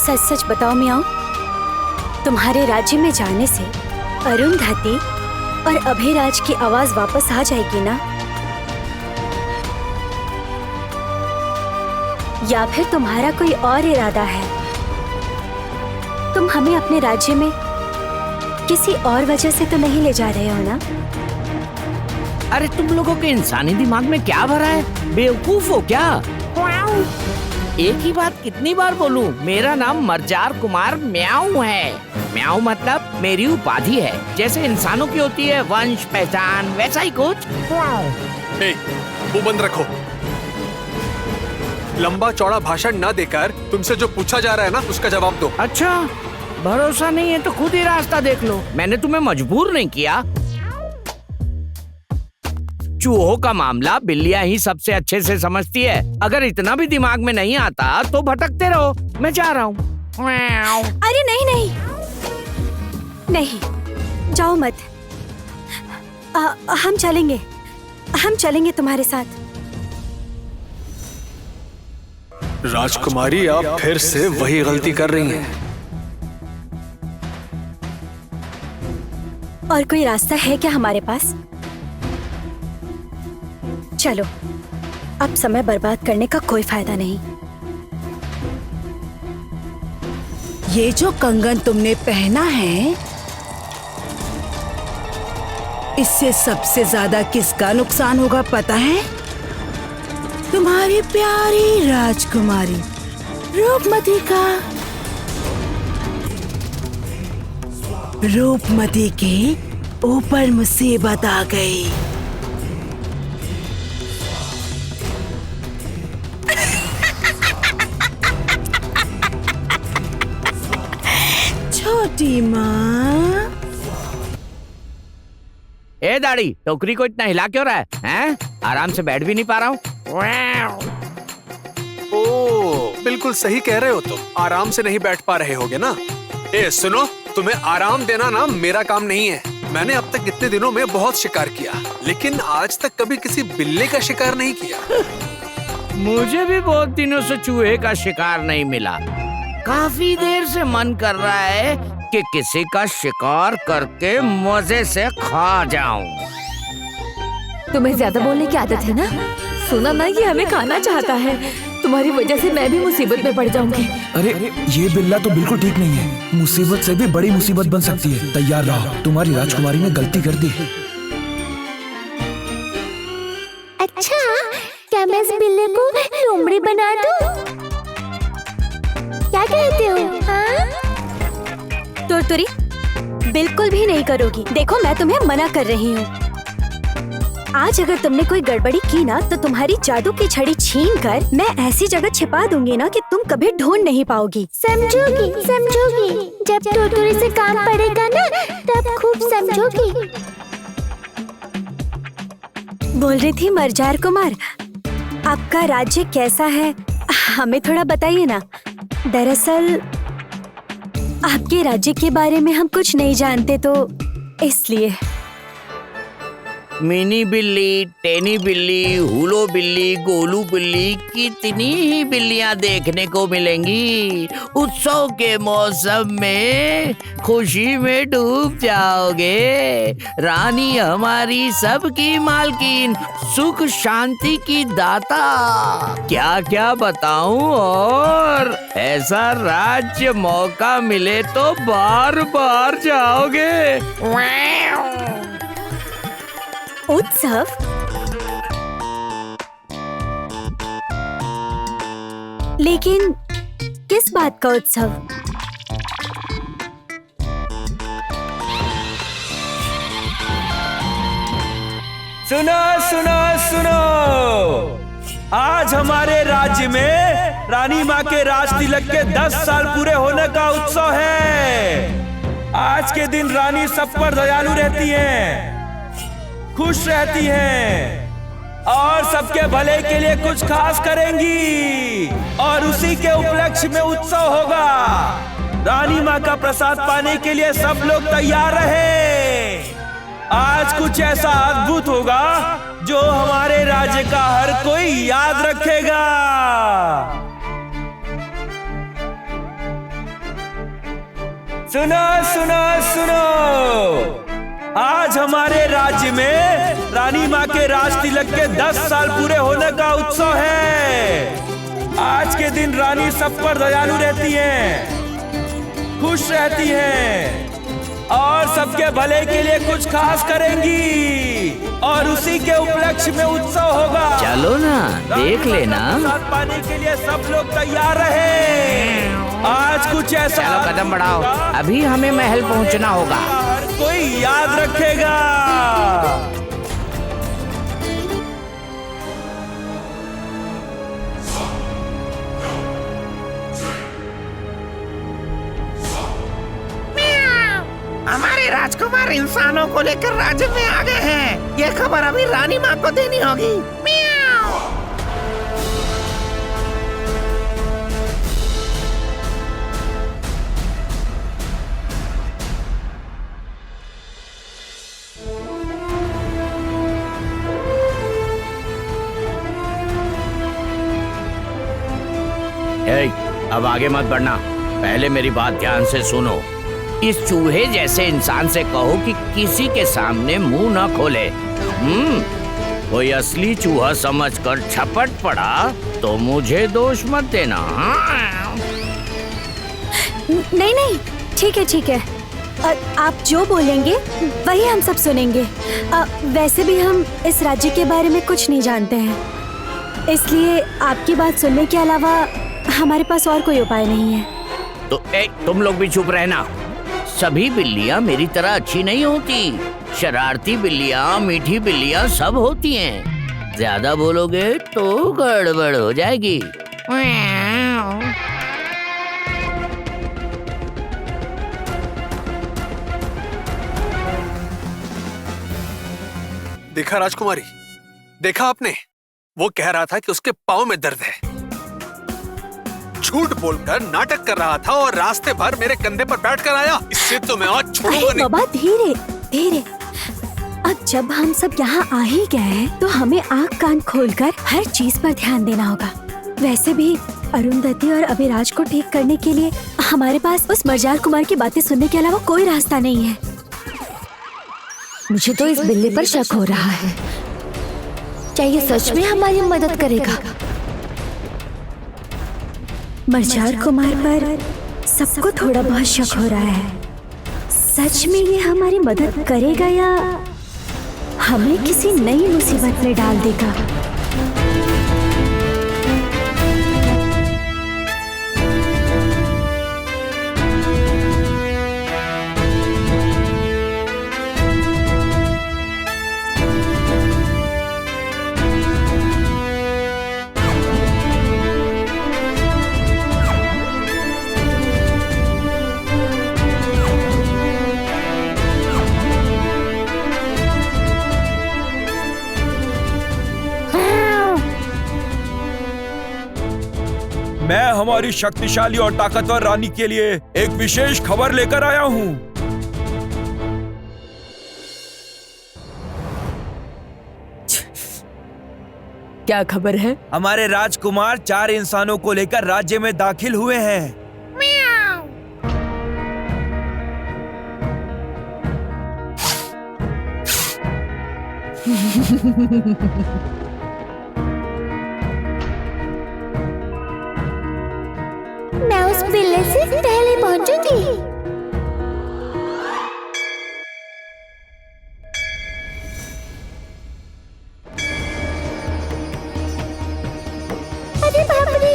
सच सच बताओ मियाओ, तुम्हारे राज्य में जाने से अरुंधति और अभिराज की आवाज वापस आ जाएगी ना? या फिर तुम्हारा कोई और इरादा है? तुम हमें अपने राज्य में किसी और वजह से तो नहीं ले जा रहे हो ना? अरे तुम लोगों के इंसानी दिमाग में क्या भरा है? बेवकूफ हो क्या? एक ही बात कितनी बार बोलूं? मेरा नाम मर्जार कुमार म्याऊ है। म्याऊ मतलब मेरी उपाधि है, जैसे इंसानों की होती है वंश पहचान, वैसा ही कुछ। वो बंद रखो। लंबा चौड़ा भाषण न देकर तुमसे जो पूछा जा रहा है ना उसका जवाब दो। अच्छा, भरोसा नहीं है तो खुद ही रास्ता देख लो। मैंने तुम्हें मजबूर नहीं किया। चूहों का मामला बिल्लियां ही सबसे अच्छे से समझती है। अगर इतना भी दिमाग में नहीं आता तो भटकते रहो, मैं जा रहा हूँ। अरे नहीं नहीं नहीं, जाओ मत। हम चलेंगे तुम्हारे साथ। राजकुमारी, आप फिर से वही गलती कर रही हैं। और कोई रास्ता है क्या हमारे पास? चलो, अब समय बर्बाद करने का कोई फायदा नहीं। ये जो कंगन तुमने पहना है, इससे सबसे ज्यादा किसका नुकसान होगा पता है? तुम्हारी प्यारी राजकुमारी रूपमती का। रूपमती के ऊपर मुसीबत आ गई। छोटी माँ। ए दाढ़ी, टोकरी को इतना हिला क्यों रहा है? हैं? आराम से बैठ भी नहीं पा रहा हूँ। ओ, बिल्कुल सही कह रहे हो। तो आराम से नहीं बैठ पा रहे होगे ना? ए सुनो, तुम्हें आराम देना ना मेरा काम नहीं है। मैंने अब तक इतने दिनों में बहुत शिकार किया, लेकिन आज तक कभी किसी बिल्ली का शिकार नहीं किया। मुझे भी बहुत दिनों से चूहे का शिकार नहीं मिला। काफी देर से मन कर रहा है कि किसी का शिकार करके मजे से खा जाऊं। तुम्हें ज्यादा बोलने की आदत है ना? सुना ना, ये हमें खाना चाहता है। तुम्हारी वजह से मैं भी मुसीबत में पड़ जाऊंगी। अरे ये बिल्ला तो बिल्कुल ठीक नहीं है। मुसीबत से भी बड़ी मुसीबत बन सकती है। तैयार रहो, तुम्हारी राजकुमारी ने गलती कर दी। अच्छा, क्या मैं इस बिल्ले को लोमड़ी बना दूं? क्या कहते हो? हाँ? तुरतुरी, बिल्कुल भी नहीं करोगी। देखो, मैं तुम्हें मना कर रही हूँ। आज अगर तुमने कोई गड़बड़ी की ना तो तुम्हारी जादू की छड़ी छीनकर मैं ऐसी जगह छिपा दूंगी ना कि तुम कभी ढूंढ नहीं पाओगी। समझोगी समझोगी, जब तुरतुरी से काम पड़ेगा ना तब खूब समझोगी। बोल रही थी मर्जार कुमार, आपका राज्य कैसा है? हमें थोड़ा बताइए ना। दरअसल आपके राज्य के बारे में हम कुछ नहीं जानते, तो इसलिए। मिनी बिल्ली, टेनी बिल्ली, हुलो बिल्ली, गोलू बिल्ली, कितनी ही बिल्लियां देखने को मिलेंगी। उत्सव के मौसम में खुशी में डूब जाओगे। रानी हमारी सबकी मालकिन, सुख शांति की दाता, क्या क्या बताऊं। और ऐसा राज्य मौका मिले तो बार बार जाओगे। उत्सव? लेकिन किस बात का उत्सव? सुनो सुनो सुनो, आज हमारे राज्य में रानी माँ के राज तिलक के 10 साल पूरे होने का उत्सव है। आज के दिन रानी सब पर दयालु रहती हैं, खुश रहती हैं और सबके भले के लिए कुछ खास करेंगी। और उसी के उपलक्ष्य में उत्सव होगा। रानी माँ का प्रसाद पाने के लिए सब लोग तैयार रहे। आज कुछ ऐसा अद्भुत होगा जो हमारे राज्य का हर कोई याद रखेगा। सुनो सुनो सुनो, आज हमारे राज्य में रानी माँ के राज तिलक के 10 साल पूरे होने का उत्सव है। आज के दिन रानी सब पर दयालु रहती हैं, खुश रहती हैं और सबके भले के लिए कुछ खास करेंगी और उसी के उपलक्ष्य में उत्सव होगा। चलो ना, देख लेना। साथ पाने के लिए सब लोग तैयार रहे। आज कुछ ऐसा चलो कदम बढ़ाओ, अभी हमें महल पहुंचना होगा। हर कोई याद रखेगा। हमारे राजकुमार इंसानों को लेकर राज्य में आ गए हैं। ये खबर अभी रानी माँ को देनी होगी। म्याऊ। अब आगे मत बढ़ना, पहले मेरी बात ध्यान से सुनो। इस चूहे जैसे इंसान से कहो कि किसी के सामने मुंह ना खोले। कोई असली चूहा समझकर छपट पड़ा तो मुझे दोष मत देना। नहीं नहीं, ठीक है ठीक है। आप जो बोलेंगे वही हम सब सुनेंगे। वैसे भी हम इस राज्य के बारे में कुछ नहीं जानते हैं, इसलिए आपकी बात सुनने के अलावा हमारे पास और कोई उपाय नहीं है। तो तुम लोग भी चुप रहना। सभी बिल्लियां मेरी तरह अच्छी नहीं होती। शरारती बिल्लियां, मीठी बिल्लियां सब होती हैं। ज्यादा बोलोगे तो गड़बड़ हो जाएगी। देखा राजकुमारी, देखा आपने? वो कह रहा था कि उसके पाँव में दर्द है। झूठ बोलकर नाटक कर रहा था और रास्ते भर मेरे कंधे पर बैठकर आया। इससे तो मैं आज छोड़ूंगा नहीं। बाबा धीरे धीरे। अब जब हम सब यहाँ आ ही गए हैं, तो हमें आँख कान खोलकर हर चीज पर ध्यान देना होगा। वैसे भी अरुंधति और अभिराज को ठीक करने के लिए हमारे पास उस मर्जार कुमार की बातें सुनने के अलावा कोई रास्ता नहीं है। मुझे तो इस बिल्ली पर शक हो रहा है। क्या ये सच में हमारी मदद करेगा? मर्जार कुमार पर सबको थोड़ा बहुत शक हो रहा है। सच में ये हमारी मदद करेगा या हमें किसी नई मुसीबत में डाल देगा? मैं हमारी शक्तिशाली और ताकतवर रानी के लिए एक विशेष खबर लेकर आया हूँ। क्या खबर है? हमारे राजकुमार 4 इंसानों को लेकर राज्य में दाखिल हुए हैं। मैं उस बिल्ली से पहले पहुंचूंगी। अरे बाप रे,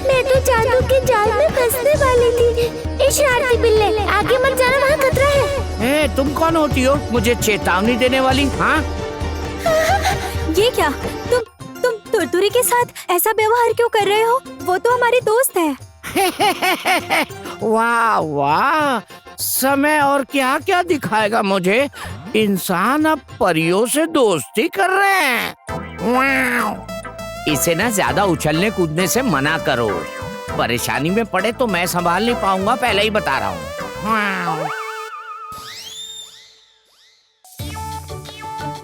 मैं तो जादू के जाल में फंसने वाली थी। ए शरारती बिल्ले, आगे मत जाना, वहाँ खतरा है। तुम कौन होती हो मुझे चेतावनी देने वाली? हाँ, ये क्या? तुम तुरतुरी के साथ ऐसा व्यवहार क्यों कर रहे हो? वो तो हमारी दोस्त है। वाह वाह, समय और क्या क्या दिखाएगा मुझे। इंसान अब परियों से दोस्ती कर रहे हैं। वाह। इसे ना ज्यादा उछलने कूदने से मना करो। परेशानी में पड़े तो मैं संभाल नहीं पाऊंगा, पहले ही बता रहा हूँ।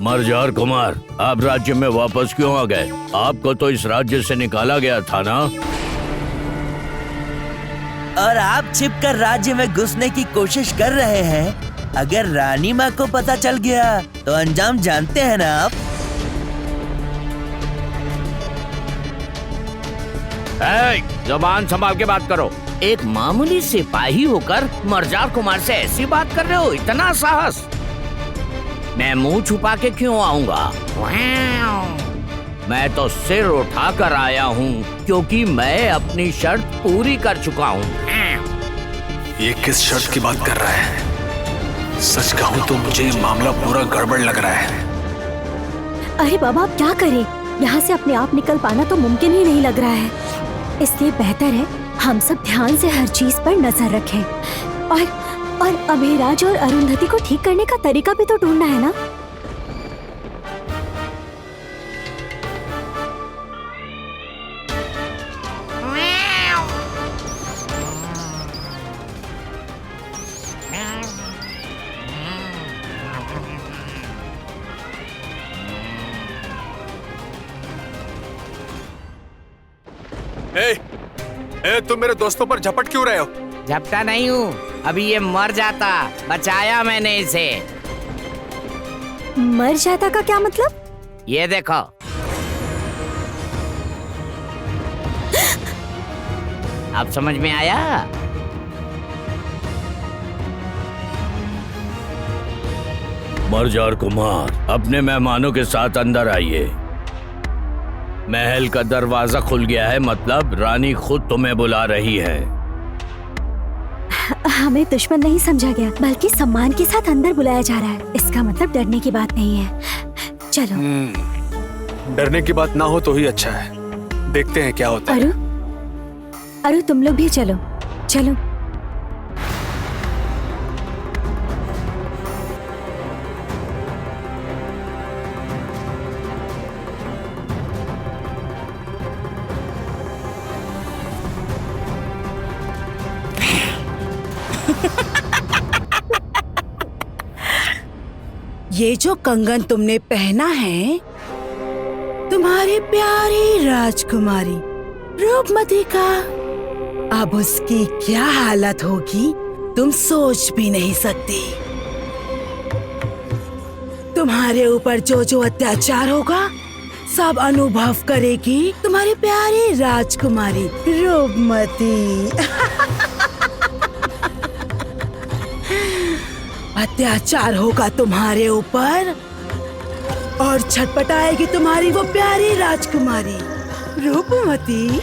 मर्जार कुमार, आप राज्य में वापस क्यों आ गए? आपको तो इस राज्य से निकाला गया था ना? और आप छिपकर राज्य में घुसने की कोशिश कर रहे हैं। अगर रानी माँ को पता चल गया तो अंजाम जानते हैं ना आप। जुबान संभाल के बात करो। एक मामूली सिपाही होकर मर्जार कुमार से ऐसी बात कर रहे हो? इतना साहस? मैं मुंह छुपा के क्यों आऊंगा? मैं तो सिर उठा कर आया हूँ क्योंकि मैं अपनी शर्त पूरी कर चुका हूँ। ये किस शर्त की बात कर रहा है? सच कहूँ तो मुझे ये मामला पूरा गड़बड़ लग रहा है। अरे बाबा, आप क्या करें? यहाँ से अपने आप निकल पाना तो मुमकिन ही नहीं लग रहा है। इसलिए बेहतर है हम सब ध्यान से हर चीज पर नजर रखें और अभिराज और अरुंधति को ठीक करने का तरीका भी तो ढूंढना है ना। तुम मेरे दोस्तों पर झपट क्यों रहे हो? झपटा नहीं हूँ, अभी ये मर जाता। बचाया मैंने इसे। मर जाता का क्या मतलब? ये देखो। अब समझ में आया? मर्जार कुमार, अपने मेहमानों के साथ अंदर आइए। महल का दरवाजा खुल गया है, मतलब रानी खुद तुम्हें बुला रही है। हमें दुश्मन नहीं समझा गया, बल्कि सम्मान के साथ अंदर बुलाया जा रहा है। इसका मतलब डरने की बात नहीं है। चलो। डरने की बात ना हो तो ही अच्छा है। देखते हैं क्या होता है। अरु, तुम लोग भी चलो। चलो। ये जो कंगन तुमने पहना है, तुम्हारी प्यारी राजकुमारी रूपमती का, अब उसकी क्या हालत होगी तुम सोच भी नहीं सकती। तुम्हारे ऊपर जो जो अत्याचार होगा सब अनुभव करेगी तुम्हारी प्यारी राजकुमारी रूपमती। अत्याचार होगा तुम्हारे ऊपर और छटपटाएगी तुम्हारी वो प्यारी राजकुमारी रूपमती।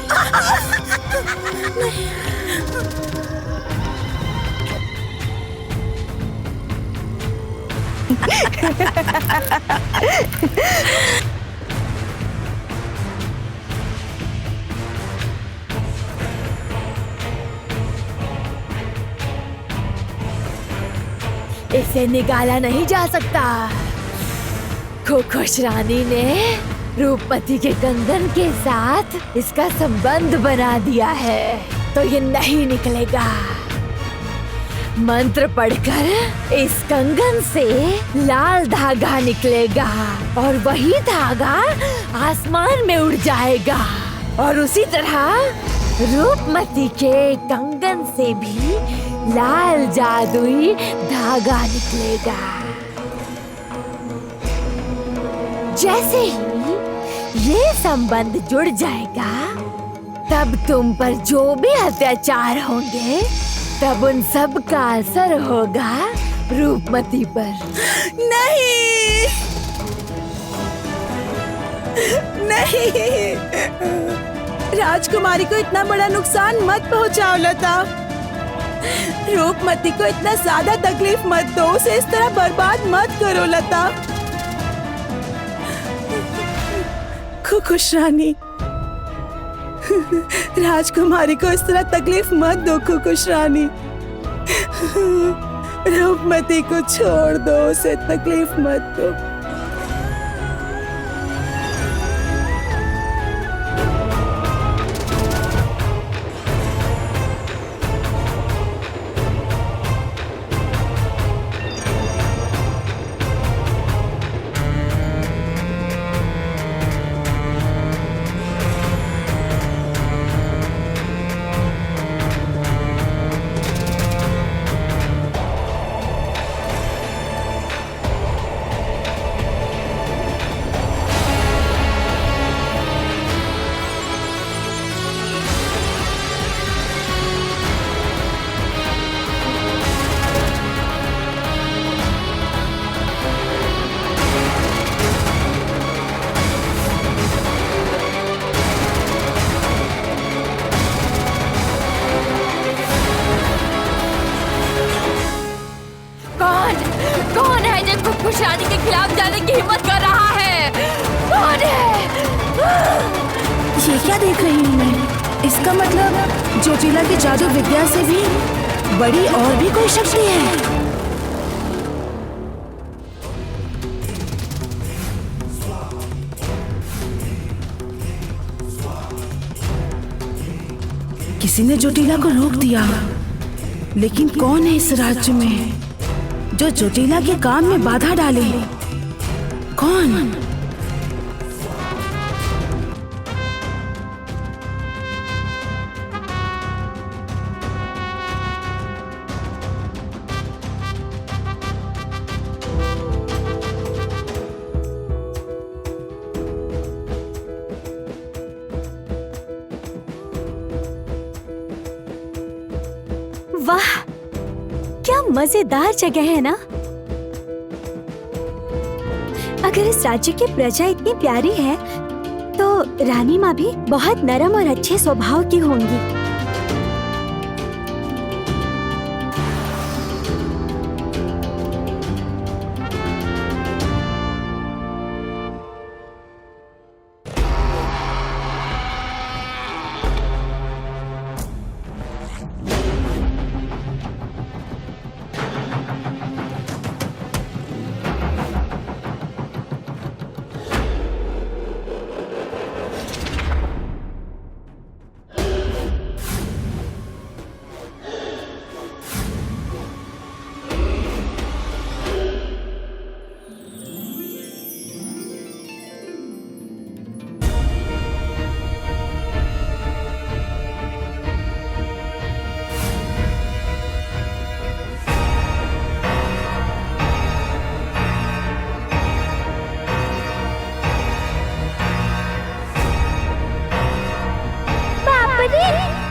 इसे निकाला नहीं जा सकता। खुश रानी ने रूपमती के कंगन के साथ इसका संबंध बना दिया है, तो ये नहीं निकलेगा। मंत्र पढ़कर इस कंगन से लाल धागा निकलेगा और वही धागा आसमान में उड़ जाएगा और उसी तरह रूपमती के कंगन से भी लाल जादुई धागा निकलेगा। जैसे ही ये संबंध जुड़ जाएगा, तब तुम पर जो भी अत्याचार होंगे, तब उन सब का असर होगा रूपमती पर। नहीं, नहीं, राजकुमारी को इतना बड़ा नुकसान मत पहुंचाओ लता। रूपमती को इतना ज्यादा तकलीफ मत दो, उसे इस तरह बर्बाद मत करो लता। खुश रानी, राजकुमारी को इस तरह तकलीफ मत दो। खुश रानी, रूपमती को छोड़ दो, उसे तकलीफ मत दो। इस रानी के खिलाफ जाने की हिम्मत कर रहा है? कौन है? ये क्या देख रही हूँ मैं? इसका मतलब जोटिला की जादू विद्या से भी बड़ी और भी कोई शक्ति है। किसी ने जोटिला को रोक दिया, लेकिन कौन है इस राज्य में जो जोटिला के काम में बाधा डाले? कौन? वाह, क्या मजेदार जगह है ना। अगर इस राज्य की प्रजा इतनी प्यारी है तो रानी माँ भी बहुत नरम और अच्छे स्वभाव की होंगी।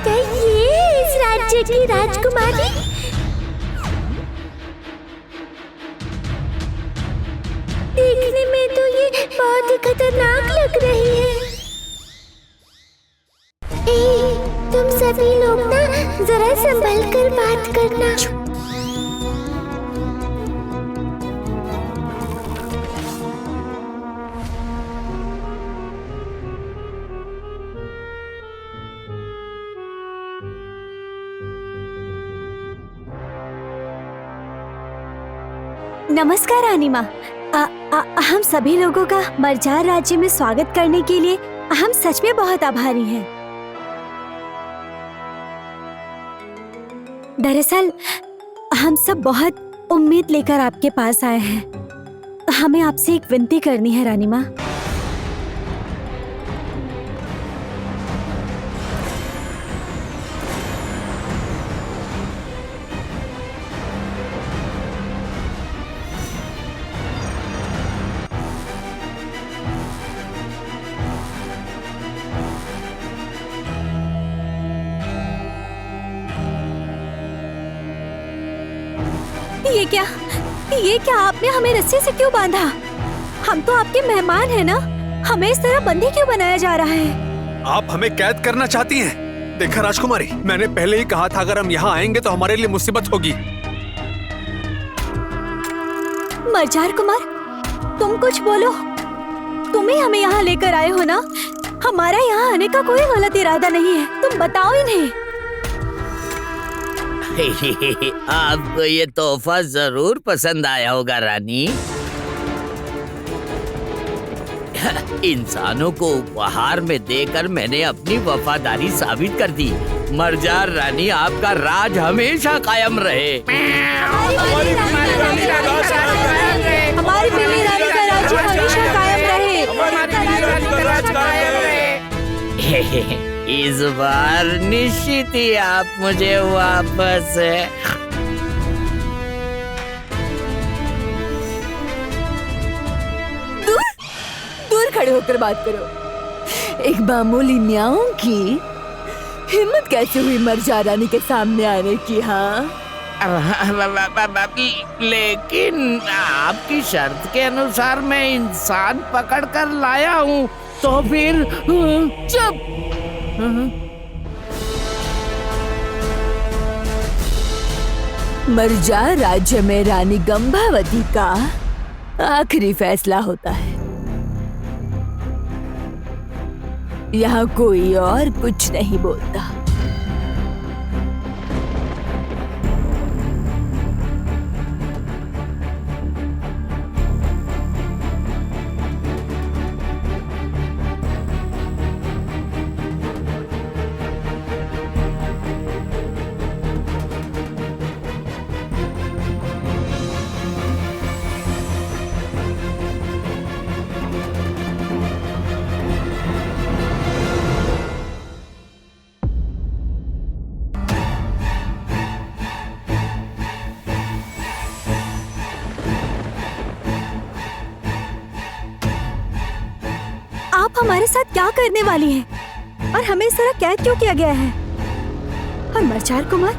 क्या ये इस राज्य की राजकुमारी? देखने में तो ये बहुत ही खतरनाक लग रही है। तुम सभी लोग ना जरा संभल कर बात करना। नमस्कार रानी माँ। हम सभी लोगों का मरजार राज्य में स्वागत करने के लिए हम सच में बहुत आभारी हैं। दरअसल हम सब बहुत उम्मीद लेकर आपके पास आए हैं। हमें आपसे एक विनती करनी है रानी माँ। ये क्या आपने हमें रस्सी से क्यों बांधा? हम तो आपके मेहमान हैं ना, हमें इस तरह बंदी क्यों बनाया जा रहा है? आप हमें कैद करना चाहती हैं? देखा राजकुमारी, मैंने पहले ही कहा था अगर हम यहाँ आएंगे तो हमारे लिए मुसीबत होगी। मरजार कुमार, तुम कुछ बोलो। तुम ही हमें यहाँ लेकर आए हो ना। हमारा यहाँ आने का कोई गलत इरादा नहीं है, तुम बताओ इन्हें। आपको ये तोहफा जरूर पसंद आया होगा रानी। इंसानों को उपहार में देकर मैंने अपनी वफादारी साबित कर दी। मरजार रानी, आपका राज हमेशा कायम रहे। हमारी बिल्ली रानी का राज्य हमेशा कायम रहे। इस बार निश्चित ही आप मुझे वापस दूर खड़े होकर बात करो। एक मामूली न्याऊ की हिम्मत कैसे हुई मरजार रानी के सामने आने की? हाँ, लेकिन आपकी शर्त के अनुसार मैं इंसान पकड़ कर लाया हूँ, तो फिर चुप। मरजार राज्य में रानी गंभावती का आखिरी फैसला होता है। यहाँ कोई और कुछ नहीं बोलता। आप हमारे साथ क्या करने वाली हैं? और हमें इस तरह कैद क्यों किया गया है? और मरचार कुमार,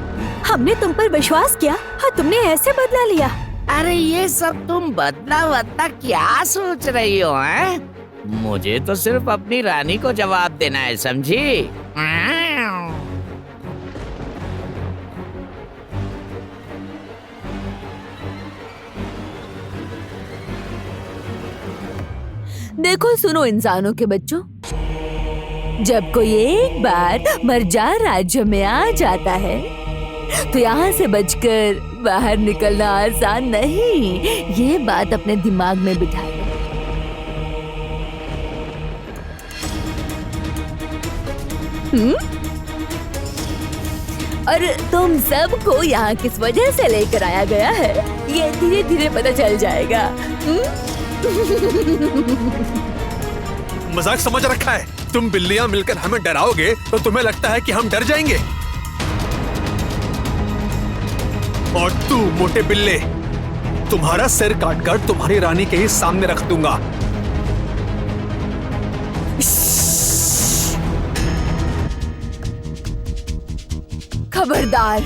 हमने तुम पर विश्वास किया और तुमने ऐसे बदला लिया। अरे ये सब तुम बदला क्या सोच रही हो हैं? मुझे तो सिर्फ अपनी रानी को जवाब देना है, समझी? देखो सुनो इंसानों के बच्चों, जब कोई एक बार मरजार राज्य में आ जाता है तो यहाँ से बचकर बाहर निकलना आसान नहीं। ये बात अपने दिमाग में बिठा लो। और तुम सबको यहाँ किस वजह से लेकर आया गया है ये धीरे धीरे पता चल जाएगा। मजाक समझ रखा है? तुम बिल्लियां मिलकर हमें डराओगे तो तुम्हें लगता है कि हम डर जाएंगे? और तू मोटे बिल्ले, तुम्हारा सिर काटकर तुम्हारी रानी के ही सामने रख दूंगा। खबरदार,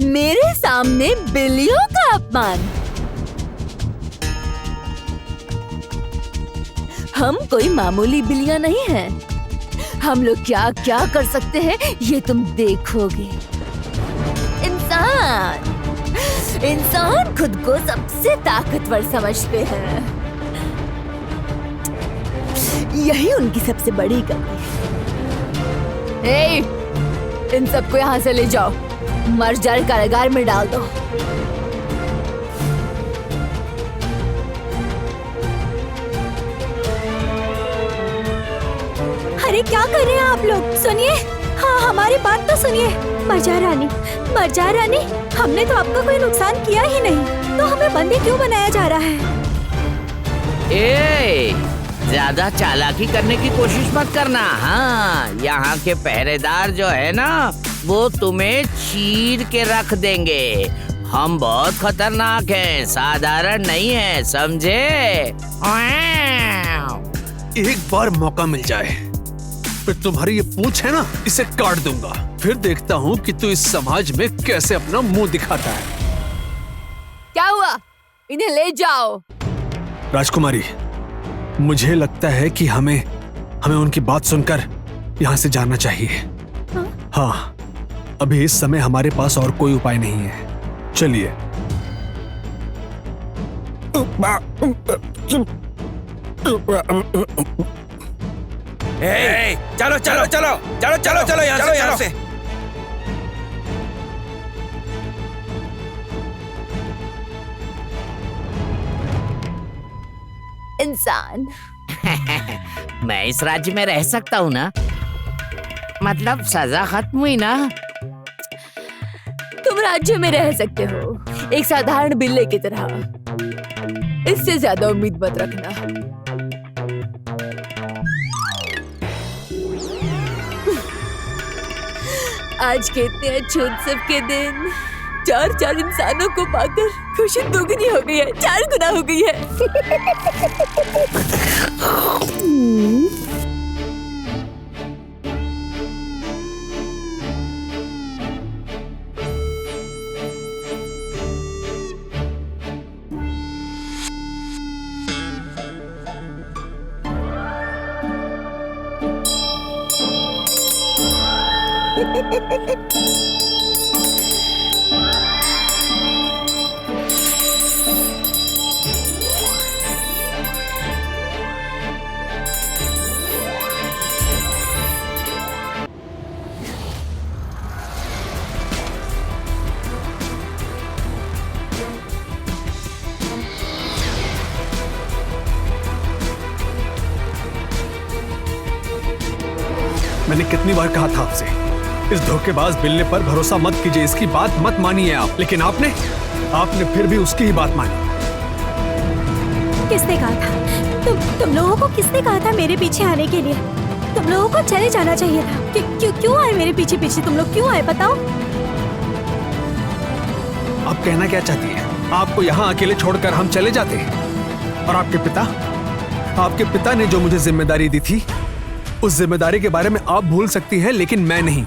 मेरे सामने बिल्लियों का अपमान। हम कोई मामूली बिल्लियां नहीं हैं। हम लोग क्या क्या कर सकते हैं ये तुम देखोगे। इंसान खुद को सबसे ताकतवर समझते हैं। यही उनकी सबसे बड़ी कमी है। इन सबको यहाँ से ले जाओ, मरजार कारागार में डाल दो। अरे क्या कर रहे हैं आप लोग? सुनिए, हाँ हमारी बात तो सुनिए। मरजार रानी, हमने तो आपका कोई नुकसान किया ही नहीं, तो हमें बंदी क्यों बनाया जा रहा है? ज्यादा चालाकी करने की कोशिश मत करना। हाँ, यहाँ के पहरेदार जो है ना, वो तुम्हें चीर के रख देंगे। हम बहुत खतरनाक हैं, साधारण नहीं है, समझे? एक बार मौका मिल जाए फिर तुम्हारी ये पूंछ है ना, इसे काट दूंगा। फिर देखता हूँ कि तू इस समाज में कैसे अपना मुंह दिखाता है। क्या हुआ? इन्हें ले जाओ। राजकुमारी, मुझे लगता है कि हमें उनकी बात सुनकर यहाँ से जाना चाहिए। हाँ, अभी इस समय हमारे पास और कोई उपाय नहीं है। चलिए। चलो चलो चलो चलो चलो चलो यहाँ से। इंसान, मैं इस राज्य में रह सकता हूँ ना? मतलब सजा खत्म हुई ना? तुम राज्य में रह सकते हो, एक साधारण बिल्ले की तरह। इससे ज्यादा उम्मीद मत रखना। आज के इतने अच्छे उत्सव के दिन 4 इंसानों को पाकर खुशी दोगुनी हो गई है, 4 गुना हो गई है। मैंने कितनी बार कहा था आपसे, इस धोखेबाज बिल्ले पर भरोसा मत कीजिए, इसकी बात मत मानिए आप। लेकिन आपने फिर भी उसकी ही बात मानी। किसने कहा था? तुम लोगों को किसने कहा था मेरे पीछे आने के लिए? तुम लोगों को चले जाना चाहिए था। क्यों आए मेरे पीछे पीछे? तुम लोग क्यों आए बताओ? आप कहना क्या चाहती हैं? आपको यहाँ अकेले छोड़कर हम चले जाते हैं? और आपके पिता ने जो मुझे जिम्मेदारी दी थी, उस जिम्मेदारी के बारे में आप भूल सकती हैं, लेकिन मैं नहीं।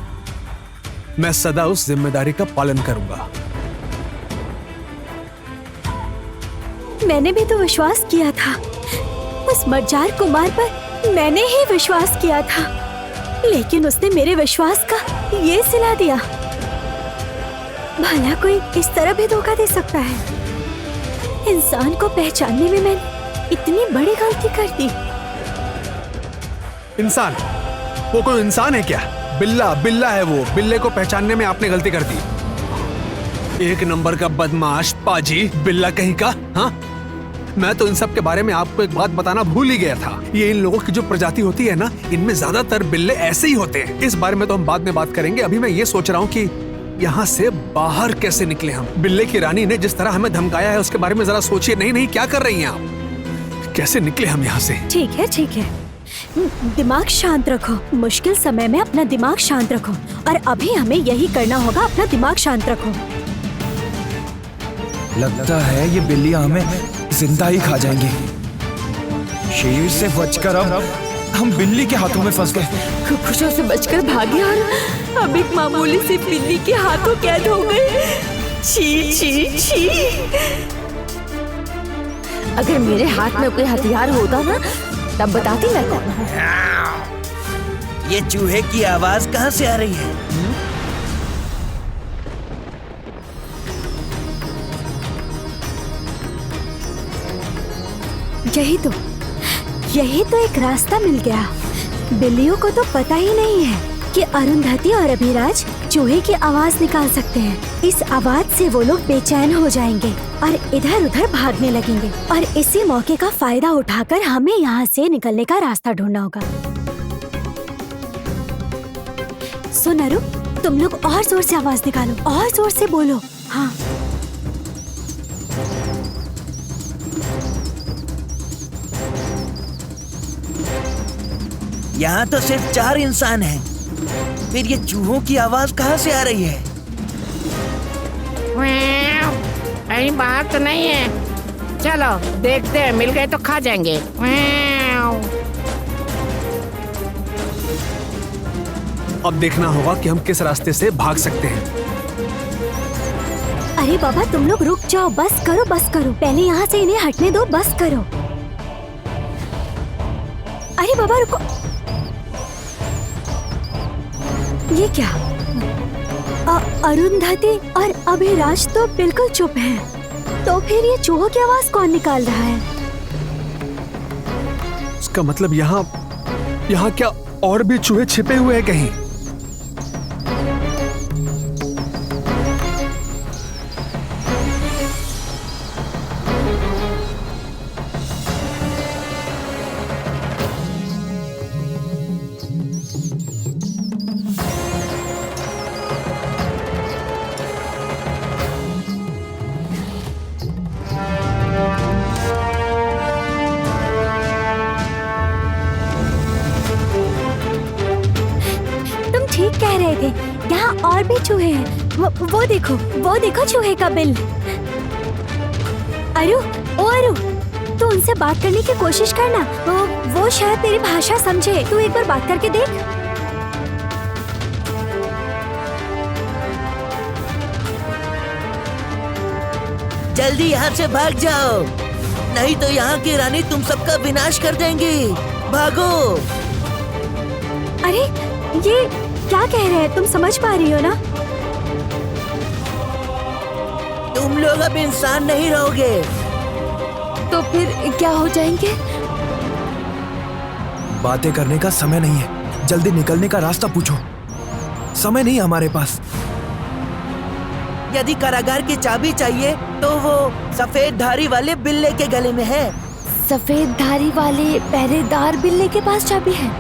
मैं सदा उस जिम्मेदारी का पालन करूंगा। मैंने भी तो विश्वास किया था, उस मज्जार कुमार पर मैंने ही विश्वास किया था, लेकिन उसने मेरे विश्वास का ये सिला दिया। भला कोई इस तरह भी धोखा दे सकता है? इंसान को पहचानने में मैंने इतनी बड़ी गलती कर दी। इंसान? वो कोई इंसान है क्या? बिल्ला है वो। बिल्ले को पहचानने में आपने गलती कर दी। एक नंबर का बदमाश पाजी बिल्ला कहीं का। हाँ, मैं तो इन सब के बारे में आपको एक बात बताना भूल ही गया था। ये इन लोगों की जो प्रजाति होती है ना, इनमें ज्यादातर बिल्ले ऐसे ही होते हैं। इस बारे में तो हम बाद में बात करेंगे। अभी मैं ये सोच रहा हूँ कि यहाँ से बाहर कैसे निकले हम। बिल्ले की रानी ने जिस तरह हमें धमकाया है, उसके बारे में जरा सोचिए। नहीं, क्या कर रही हैं आप? कैसे निकले हम यहाँ से? ठीक है, दिमाग शांत रखो। मुश्किल समय में अपना दिमाग शांत रखो, और अभी हमें यही करना होगा। अपना दिमाग शांत रखो। लगता है ये बिल्लियां हमें जिंदा ही खा जाएंगी। शेर से बचकर अब हम बिल्ली के हाथों में फंस गए। खुशियों से बचकर भागे और अब एक मामूली सी बिल्ली के हाथों कैद हो गए। छी। अगर मेरे हाथ में कोई हथियार होता ना, तब बताती मैं कौन हूँ। ये चूहे की आवाज कहाँ से आ रही है? यही तो एक रास्ता मिल गया। बिल्लियों को तो पता ही नहीं है कि अरुंधति और अभिराज चूहे की आवाज निकाल सकते हैं। इस आवाज से वो लोग बेचैन हो जाएंगे और इधर उधर भागने लगेंगे, और इसी मौके का फायदा उठाकर हमें यहाँ से निकलने का रास्ता ढूंढना होगा। सुन अरु, तुम लोग और जोर से आवाज निकालो, और जोर से बोलो। हाँ, यहाँ तो सिर्फ 4 इंसान हैं, फिर ये चूहों की आवाज कहाँ से आ रही है? कहीं बात तो नहीं है। चलो देखते हैं, मिल गए तो खा जाएंगे। अब देखना होगा कि हम किस रास्ते से भाग सकते हैं। अरे बाबा, तुम लोग रुक जाओ। बस करो। पहले यहाँ से इन्हें हटने दो। बस करो। अरे बाबा रुको। ये क्या? अरुंधति और अभिराज तो बिल्कुल चुप हैं। तो फिर ये चूहों की आवाज कौन निकाल रहा है? इसका मतलब यहाँ क्या और भी चूहे छिपे हुए हैं कहीं? कह रहे थे यहाँ और भी चूहे हैं। वो देखो चूहे का बिल। अरु, तू उनसे बात करने की कोशिश करना। वो शायद तेरी भाषा समझे। तू एक बार बात करके देख। जल्दी यहाँ से भाग जाओ, नहीं तो यहाँ की रानी तुम सबका विनाश कर देंगी। भागो। अरे ये क्या कह रहे हैं? तुम समझ पा रही हो ना? तुम लोग अब इंसान नहीं रहोगे। तो फिर क्या हो जाएंगे? बातें करने का समय नहीं है, जल्दी निकलने का रास्ता पूछो। समय नहीं हमारे पास। यदि कारागार की चाबी चाहिए तो वो सफेद धारी वाले बिल्ले के गले में है। सफेद धारी वाले पहरेदार बिल्ले के पास चाबी है?